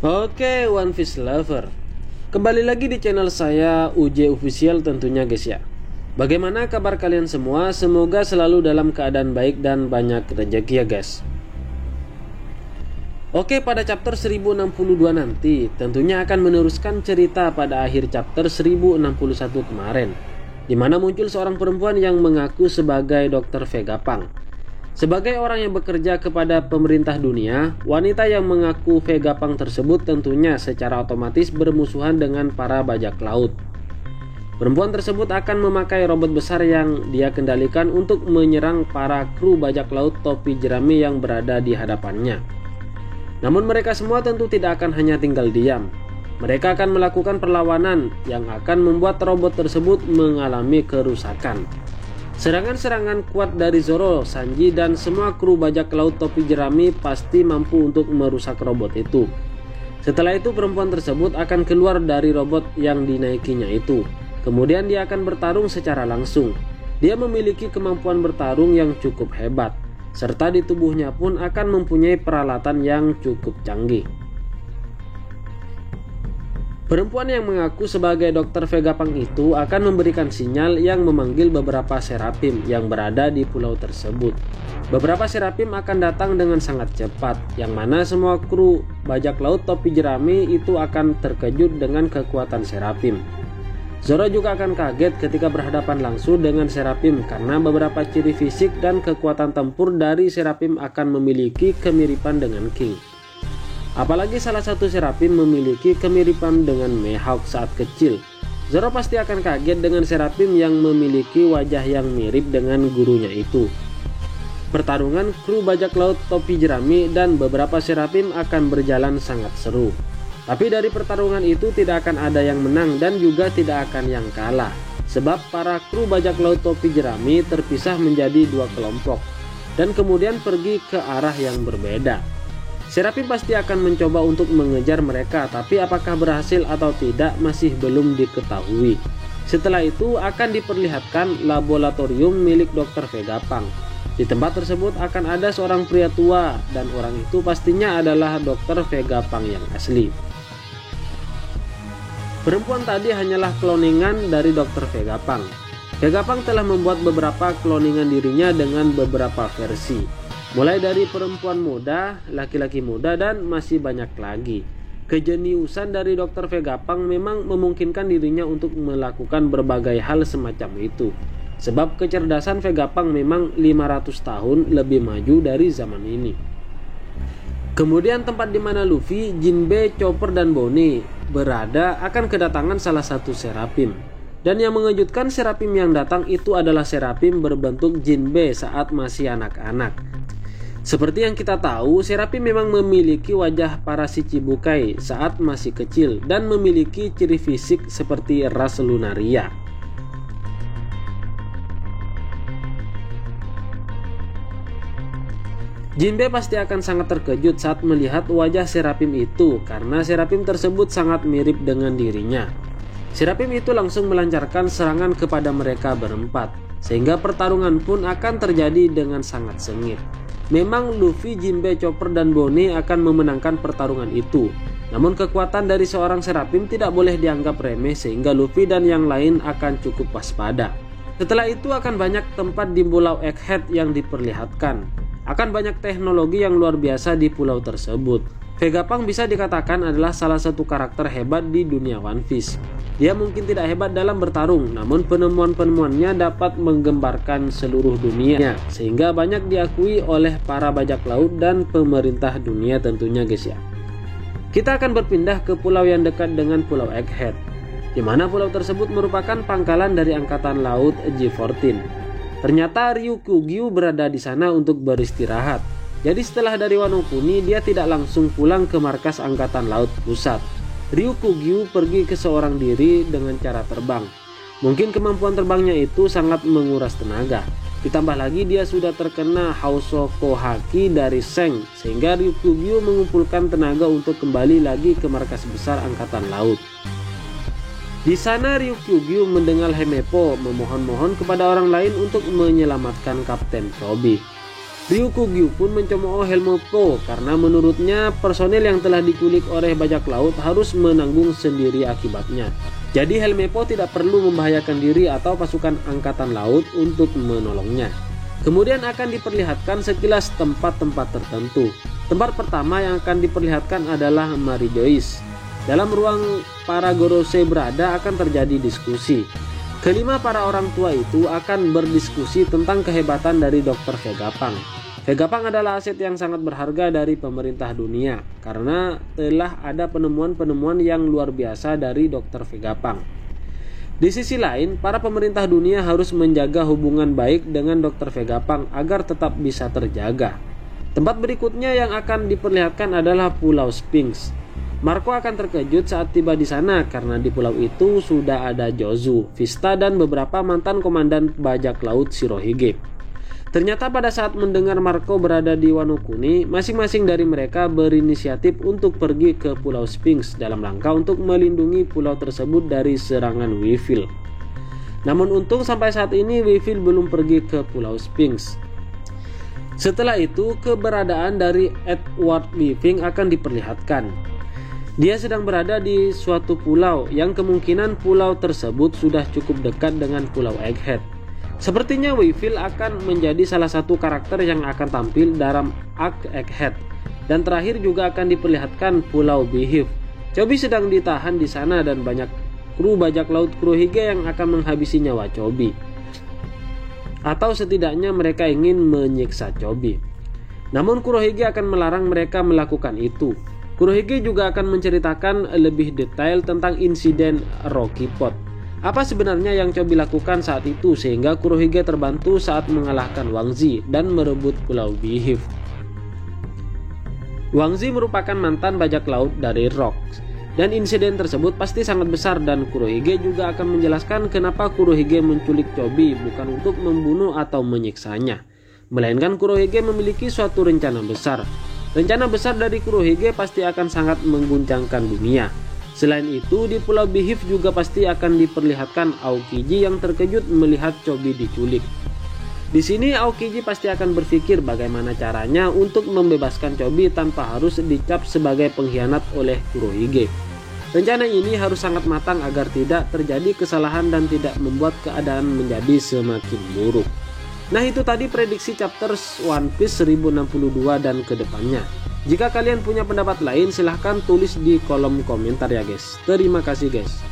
Oke, One Piece Lover, kembali lagi di channel saya UJ Official tentunya guys ya. Bagaimana kabar kalian semua? Semoga selalu dalam keadaan baik dan banyak rezeki ya guys. Oke, pada chapter 1062 nanti tentunya akan meneruskan cerita pada akhir chapter 1061 kemarin, dimana muncul seorang perempuan yang mengaku sebagai Dr. Vegapunk. Sebagai orang yang bekerja kepada pemerintah dunia, wanita yang mengaku Vegapunk tersebut tentunya secara otomatis bermusuhan dengan para bajak laut. Perempuan tersebut akan memakai robot besar yang dia kendalikan untuk menyerang para kru bajak laut topi jerami yang berada di hadapannya. Namun mereka semua tentu tidak akan hanya tinggal diam. Mereka akan melakukan perlawanan yang akan membuat robot tersebut mengalami kerusakan. Serangan-serangan kuat dari Zoro, Sanji, dan semua kru bajak laut topi jerami pasti mampu untuk merusak robot itu. Setelah itu perempuan tersebut akan keluar dari robot yang dinaikinya itu. Kemudian dia akan bertarung secara langsung. Dia memiliki kemampuan bertarung yang cukup hebat, serta di tubuhnya pun akan mempunyai peralatan yang cukup canggih. Perempuan yang mengaku sebagai Dr. Vegapunk itu akan memberikan sinyal yang memanggil beberapa serapim yang berada di pulau tersebut. Beberapa serapim akan datang dengan sangat cepat, yang mana semua kru bajak laut topi jerami itu akan terkejut dengan kekuatan serapim. Zoro juga akan kaget ketika berhadapan langsung dengan serapim karena beberapa ciri fisik dan kekuatan tempur dari serapim akan memiliki kemiripan dengan King. Apalagi salah satu serapim memiliki kemiripan dengan Mihawk saat kecil. Zoro pasti akan kaget dengan serapim yang memiliki wajah yang mirip dengan gurunya itu. Pertarungan kru bajak laut topi jerami dan beberapa serapim akan berjalan sangat seru. Tapi dari pertarungan itu tidak akan ada yang menang dan juga tidak akan yang kalah. Sebab para kru bajak laut topi jerami terpisah menjadi dua kelompok dan kemudian pergi ke arah yang berbeda. Serapim pasti akan mencoba untuk mengejar mereka, tapi apakah berhasil atau tidak masih belum diketahui. Setelah itu akan diperlihatkan laboratorium milik Dr. Vegapunk. Di tempat tersebut akan ada seorang pria tua dan orang itu pastinya adalah Dr. Vegapunk yang asli. Perempuan tadi hanyalah kloningan dari Dr. Vegapunk. Vegapunk telah membuat beberapa kloningan dirinya dengan beberapa versi. Mulai dari perempuan muda, laki-laki muda, dan masih banyak lagi. Kejeniusan dari Dr. Vegapunk memang memungkinkan dirinya untuk melakukan berbagai hal semacam itu. Sebab kecerdasan Vegapunk memang 500 tahun lebih maju dari zaman ini. Kemudian tempat di mana Luffy, Jinbe, Chopper, dan Bonnie berada akan kedatangan salah satu serapim. Dan yang mengejutkan, serapim yang datang itu adalah serapim berbentuk Jinbe saat masih anak-anak. Seperti yang kita tahu, serapim memang memiliki wajah para Shichibukai saat masih kecil dan memiliki ciri fisik seperti ras Lunaria. Jinbe pasti akan sangat terkejut saat melihat wajah serapim itu karena serapim tersebut sangat mirip dengan dirinya. Serapim itu langsung melancarkan serangan kepada mereka berempat, sehingga pertarungan pun akan terjadi dengan sangat sengit. Memang Luffy, Jinbe, Chopper, dan Bonnie akan memenangkan pertarungan itu. Namun kekuatan dari seorang serapim tidak boleh dianggap remeh sehingga Luffy dan yang lain akan cukup waspada. Setelah itu akan banyak tempat di pulau Egghead yang diperlihatkan. Akan banyak teknologi yang luar biasa di pulau tersebut. Vegapunk bisa dikatakan adalah salah satu karakter hebat di dunia One Piece. Dia mungkin tidak hebat dalam bertarung, namun penemuan-penemuannya dapat menggembarkan seluruh dunia, sehingga banyak diakui oleh para bajak laut dan pemerintah dunia tentunya guys ya. Kita akan berpindah ke pulau yang dekat dengan pulau Egghead, di mana pulau tersebut merupakan pangkalan dari angkatan laut G14. Ternyata Ryukugyu berada di sana untuk beristirahat. Jadi setelah dari Wano Kuni, dia tidak langsung pulang ke markas angkatan laut pusat. Ryukugyu pergi ke seorang diri dengan cara terbang. Mungkin kemampuan terbangnya itu sangat menguras tenaga. Ditambah lagi dia sudah terkena Hausoko Haki dari Seng, sehingga Ryukugyu mengumpulkan tenaga untuk kembali lagi ke markas besar angkatan laut. Di sana Ryukugyu mendengar Hemepo memohon-mohon kepada orang lain untuk menyelamatkan Kapten Proby. Ryukugyu pun mencemooh Helmeppo karena menurutnya personel yang telah diculik oleh bajak laut harus menanggung sendiri akibatnya. Jadi Helmeppo tidak perlu membahayakan diri atau pasukan angkatan laut untuk menolongnya. Kemudian akan diperlihatkan sekilas tempat-tempat tertentu. Tempat pertama yang akan diperlihatkan adalah Marijois. Dalam ruang para Gorosei berada akan terjadi diskusi. Kelima para orang tua itu akan berdiskusi tentang kehebatan dari Dr. Vegapunk. Vegapunk adalah aset yang sangat berharga dari pemerintah dunia karena telah ada penemuan-penemuan yang luar biasa dari Dr. Vegapunk. Di sisi lain, para pemerintah dunia harus menjaga hubungan baik dengan Dr. Vegapunk agar tetap bisa terjaga. Tempat berikutnya yang akan diperlihatkan adalah Pulau Sphinx. Marco akan terkejut saat tiba di sana karena di pulau itu sudah ada Jozu, Vista, dan beberapa mantan komandan bajak laut Shirohige. Ternyata pada saat mendengar Marco berada di Wano Kuni, masing-masing dari mereka berinisiatif untuk pergi ke Pulau Sphinx dalam rangka untuk melindungi pulau tersebut dari serangan Weevil. Namun untung sampai saat ini Weevil belum pergi ke Pulau Sphinx. Setelah itu, keberadaan dari Edward Weaving akan diperlihatkan. Dia sedang berada di suatu pulau yang kemungkinan pulau tersebut sudah cukup dekat dengan Pulau Egghead. Sepertinya Weevil akan menjadi salah satu karakter yang akan tampil dalam Arc Egghead. Dan terakhir juga akan diperlihatkan Pulau Beehive. Chobi sedang ditahan di sana dan banyak kru bajak laut Kurohige yang akan menghabisi nyawa Chobi. Atau setidaknya mereka ingin menyiksa Chobi. Namun Kurohige akan melarang mereka melakukan itu. Kurohige juga akan menceritakan lebih detail tentang insiden Rocky Pot. Apa sebenarnya yang Chobi lakukan saat itu sehingga Kurohige terbantu saat mengalahkan Wangzi dan merebut Pulau Beehive. Wangzi merupakan mantan bajak laut dari Rocks, dan insiden tersebut pasti sangat besar dan Kurohige juga akan menjelaskan kenapa Kurohige menculik Chobi bukan untuk membunuh atau menyiksanya, melainkan Kurohige memiliki suatu rencana besar. Rencana besar dari Kurohige pasti akan sangat mengguncangkan dunia. Selain itu, di Pulau Beehive juga pasti akan diperlihatkan Aokiji yang terkejut melihat Chobi diculik. Di sini Aokiji pasti akan berpikir bagaimana caranya untuk membebaskan Chobi tanpa harus dicap sebagai pengkhianat oleh Kurohige. Rencana ini harus sangat matang agar tidak terjadi kesalahan dan tidak membuat keadaan menjadi semakin buruk. Nah, itu tadi prediksi chapters One Piece 1062 dan kedepannya. Jika kalian punya pendapat lain silahkan tulis di kolom komentar ya guys. Terima kasih guys.